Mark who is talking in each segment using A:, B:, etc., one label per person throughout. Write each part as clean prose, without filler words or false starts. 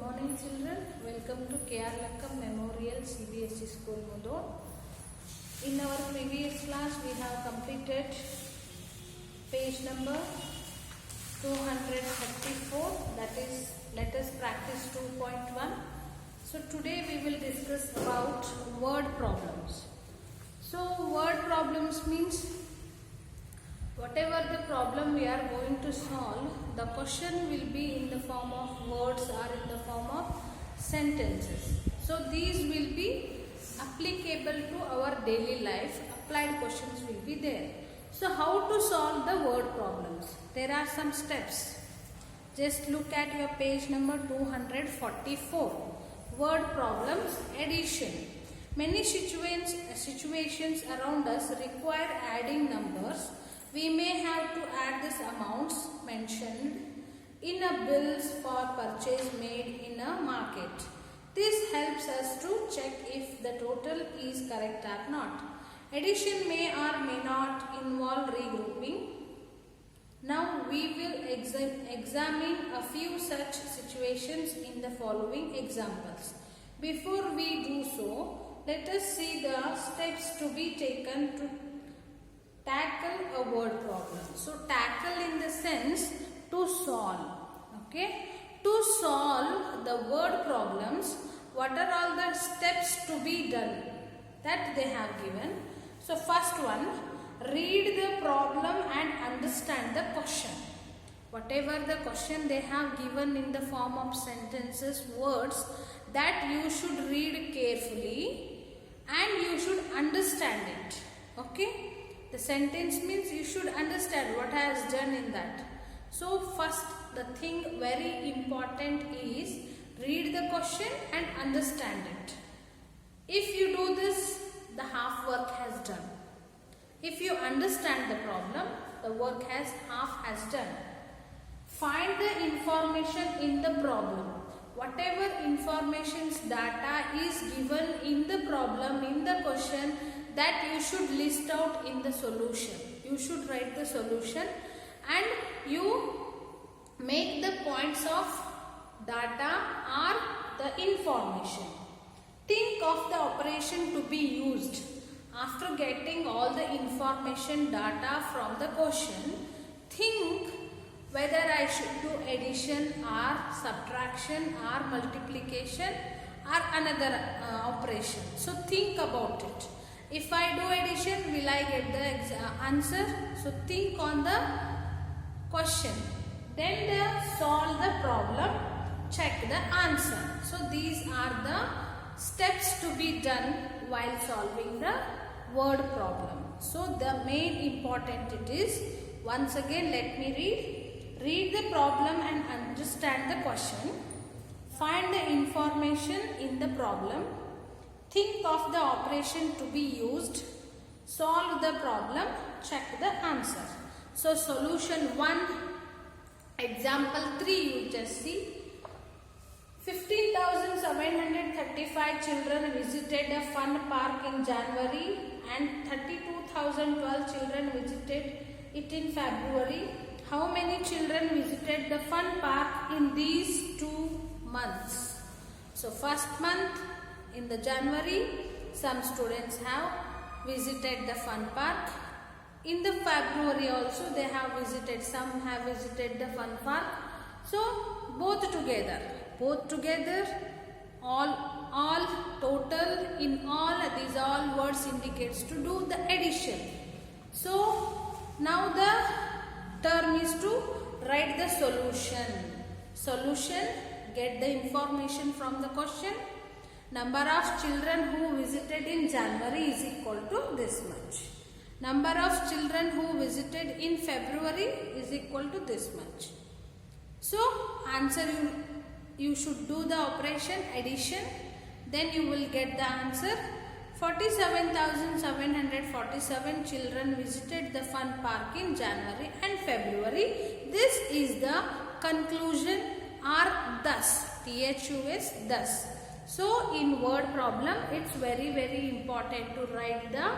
A: morning children, welcome to KR Lakkam Memorial CBSE School Mudon. In our previous class we have completed page number 234, that is let us practice 2.1. So today we will discuss about word problems. So word problems means whatever the problem we are going to solve, the question will be in the form of words or in the form of sentences. So these will be applicable to our daily life. Applied questions will be there. So how to solve the word problems? There are some steps. Just look at your page number 244. Word problems, addition. Many situations around us require adding numbers. We may have to add these amounts mentioned in a bills for purchase made in a market. This helps us to check if the total is correct or not. Addition may or may not involve regrouping. Now we will examine a few such situations in the following examples. Before we do so, let us see the steps to be taken to tackle a word problem. So tackle in the sense to solve. Okay. To solve the word problems, what are all the steps to be done that they have given. So first one, read the problem and understand the question. Whatever the question they have given in the form of sentences, words, that you should read carefully and you should understand it. Okay. The sentence means you should understand what I has done in that. So first the thing very important is read the question and understand it. If you do this, the half work has done. If you understand the problem, the work has half has done. Find the information in the problem. Whatever information's data is given in the problem, in the question, that you should list out in the solution. You should write the solution and you make the points of data or the information. Think of the operation to be used. After getting all the information data from the question, think whether I should do addition or subtraction or multiplication or another operation. So think about it. If I do addition, will I get the answer? So think on the question. Then solve the problem, check the answer. So these are the steps to be done while solving the word problem. So the main important it is, once again let me read. Read the problem and understand the question. Find the information in the problem. Think of the operation to be used. Solve the problem. Check the answer. So solution 1, example 3 you just see. 15,735 children visited a fun park in January and 32,012 children visited it in February. How many children visited the fun park in these 2 months? So first month, in the January, some students have visited the fun park. In the February also they have visited, some have visited the fun park. So both together, all total, in all, these all words indicates to do the addition. So now the term is to write the solution. Solution, get the information from the question. Number of children who visited in January is equal to this much. Number of children who visited in February is equal to this much. So answer, you should do the operation addition. Then you will get the answer. 47,747 children visited the fun park in January and February. This is the conclusion or thus. THUS thus. So in word problem, it's very important to write the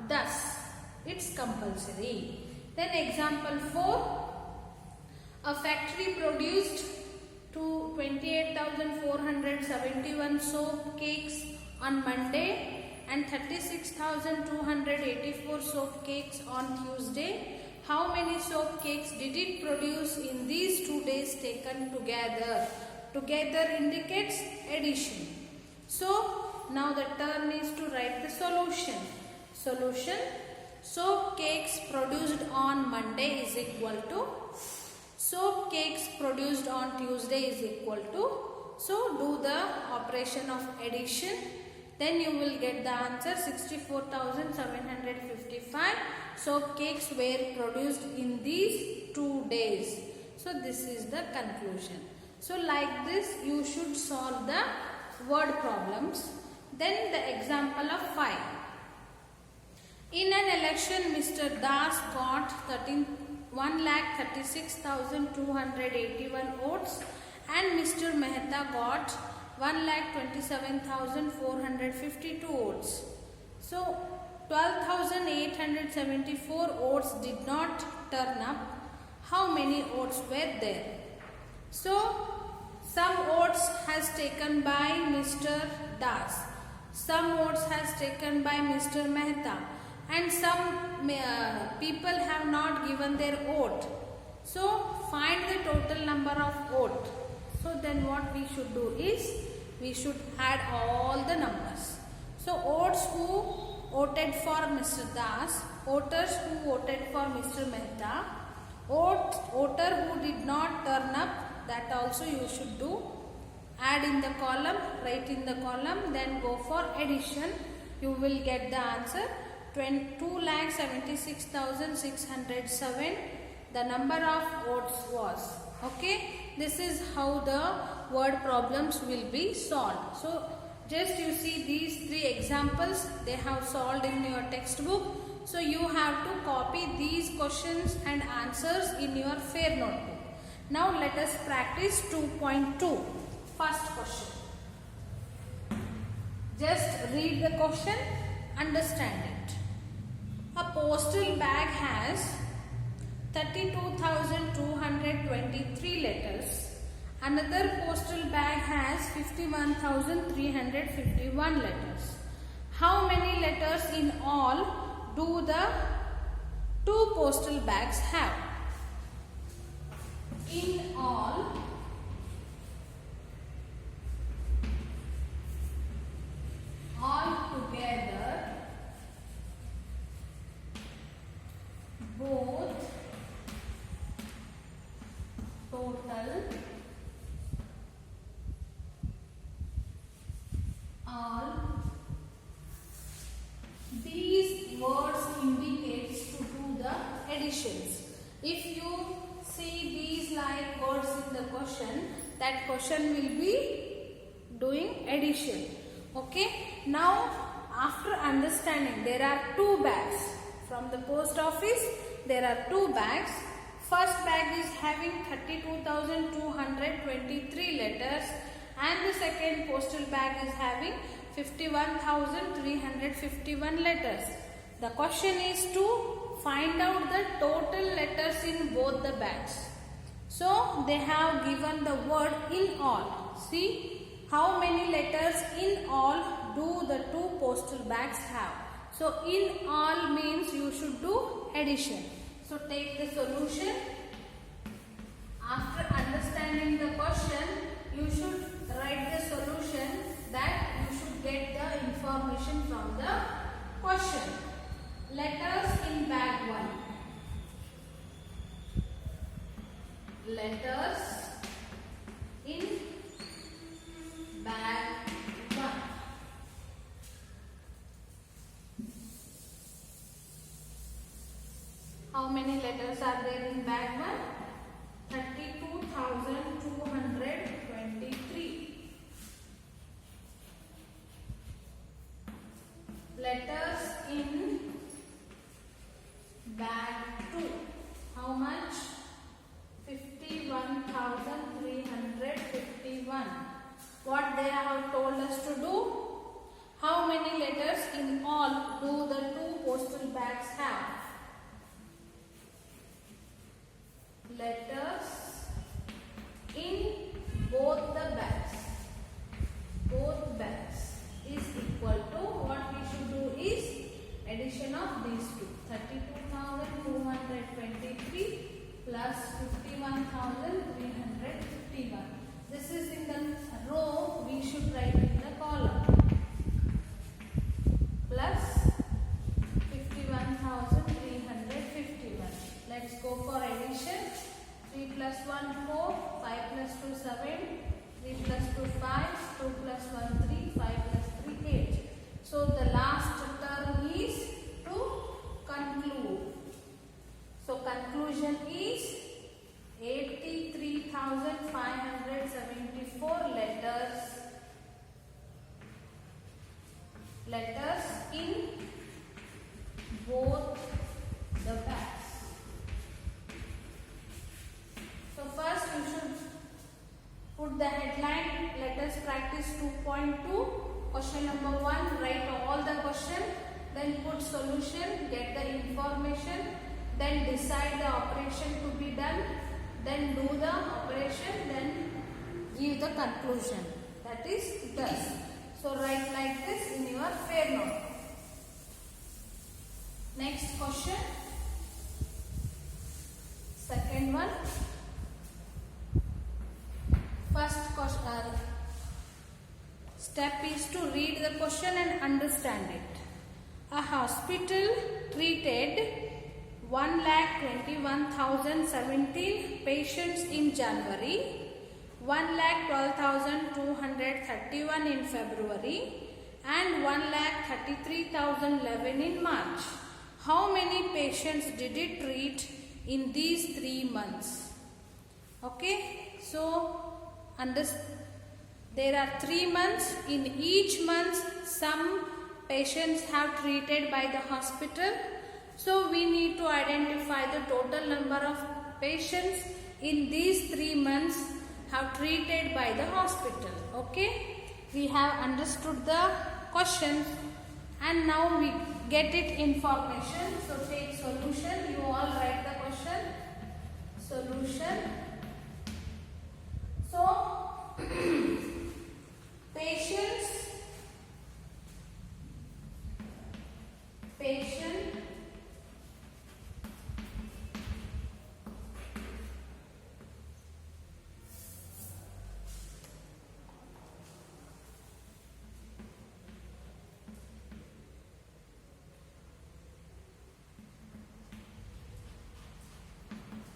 A: thus. It's compulsory. Then example 4. A factory produced 20 28,471 soap cakes on Monday and 36,284 soap cakes on Tuesday. How many soap cakes did it produce in these 2 days taken together? Together indicates addition. So, now the turn is to write the solution. Solution: soap cakes produced on Monday is equal to soap cakes produced on Tuesday is equal to. So, do the operation of addition. Then you will get the answer 64,755 soap cakes were produced in these 2 days. So, this is the conclusion. So, like this you should solve the word problems. Then the example of 5. In an election, Mr. Das got 1,36,281 votes and Mr. Mehta got 1,27,452 votes. So, 12,874 votes did not turn up. How many votes were there? So, some votes has taken by Mr. Das, some votes has taken by Mr. Mehta, and some people have not given their vote. So, find the total number of vote. So, then what we should do is, we should add all the numbers. So, votes who voted for Mr. Das, voters who voted for Mr. Mehta, voter who did not turn up, that also you should do. Add in the column, write in the column, then go for addition. You will get the answer 2,76,607. The number of votes was. Okay. This is how the word problems will be solved. So, just you see these 3 examples, they have solved in your textbook. So, you have to copy these questions and answers in your fair notebook. Now, let us practice 2.2. First question. Just read the question, understand it. A postal bag has 32,223 letters. Another postal bag has 51,351 letters. How many letters in all do the 2 postal bags have? In all, together, both total, all. These words indicates to do the additions. If you see these like words in the question, that question will be doing addition. Okay. Now, after understanding, there are 2 bags. From the post office, there are 2 bags. First bag is having 32,223 letters and the second postal bag is having 51,351 letters. The question is to find out the total letters in both the bags. So, they have given the word in all. See how many letters in all do the 2 postal bags have. So, in all means you should do addition. So, take the solution. After understanding the question, you should write the solution, that you should get the information from the question. Letters in bag 1. Letters in bag 1. How many letters are there in bag 1? 32,223. Letters in bag 2. How much? 51,351. What they have told us to do? How many letters in all do the 2 postal bags have? Letters in both the 3 plus 2 5, 2 plus 1 3, 5 plus 3 8. So the last term is to conclude. So conclusion is 83,574 letters in both the bags. So first you should put the headline, let us practice 2.2. Question number 1, write all the question, then put solution, get the information, then decide the operation to be done, then do the operation, then give the conclusion. That is thus. So write like this in your fair note. Next question. Second one. First question, step is to read the question and understand it. A hospital treated 1,21,017 patients in January, 1,12,231 in February, and 1,33,011 in March. How many patients did it treat in these 3 months? Okay, so there are 3 months. In each month, some patients have treated by the hospital. So we need to identify the total number of patients in these 3 months have treated by the hospital. Okay, we have understood the questions and now we get it information. So take solution. You all write the question. Solution. So patient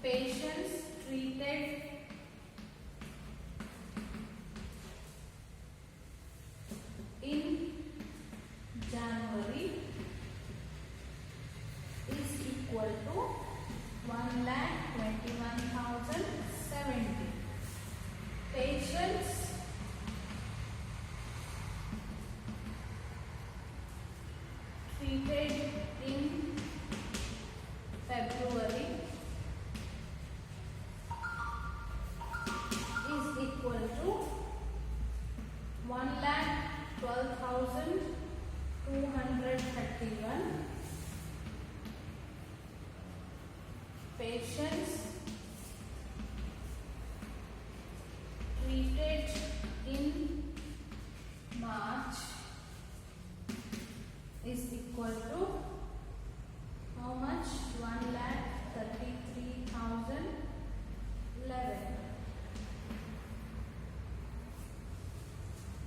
A: patients treated in January is equal to 1,21,070. Patients treated in February is equal to 1,12,231 patients treated in March is equal to how much? 1,33,011.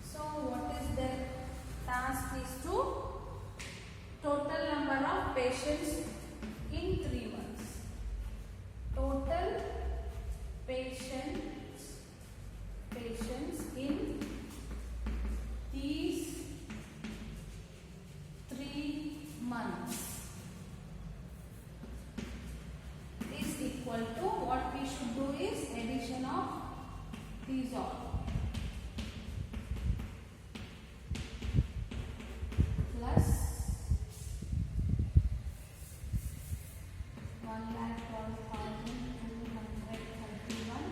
A: So what is their task is to total number of patients in 3 months. Total patients in these 3 months is equal to, what we should do is addition of these all. Plus 1,12,231,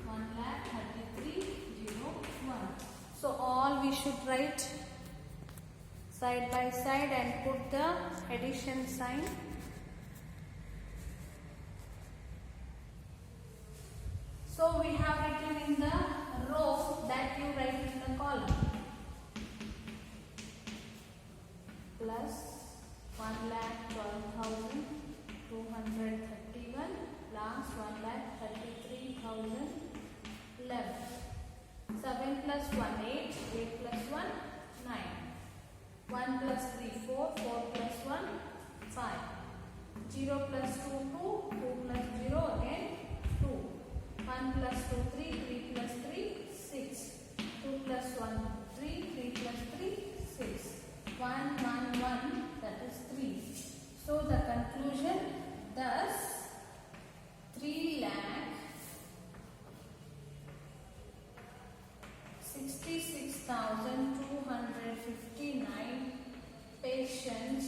A: 1,33,001. So all we should write side by side and put the addition sign. So we have written in the row that you write in the column. Plus 1,12,231 plus 1,33,011. 7 plus 1 8, 8 plus 1 9. 1 plus 3 4, 4 plus 1 5. 0 plus 2 2, 2 plus 0 again 2. 1 plus 2 3, 3 plus 3 66,259 patients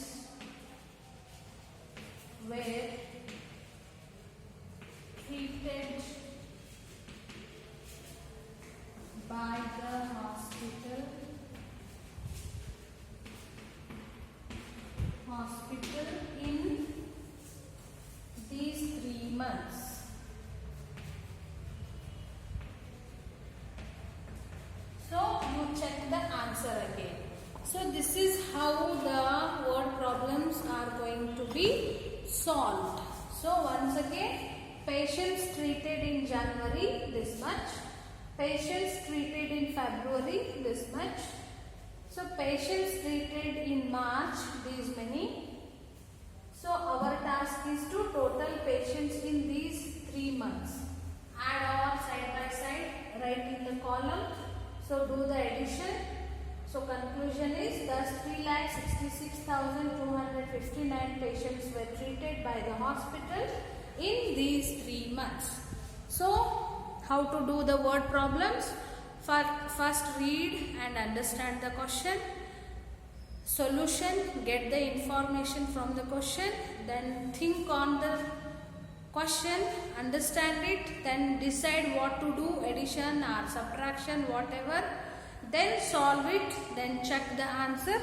A: were treated by the hospital in these 3 months. So you check the answer again. So this is how the word problems are going to be solved. So once again, patients treated in January this much, patients treated in February this much, so patients treated in March these many. So our task is to total patients in these 3 months. Add all side by side, write in the column. So do the addition. So conclusion is thus 3,66,259 patients were treated by the hospital in these 3 months. So how to do the word problems? First read and understand the question. Solution, get the information from the question, then think on the question, understand it, then decide what to do, addition or subtraction, whatever, then solve it, then check the answer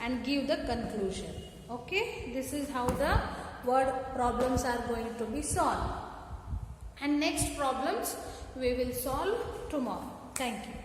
A: and give the conclusion. Okay, this is how the word problems are going to be solved. And next problems we will solve tomorrow. Thank you.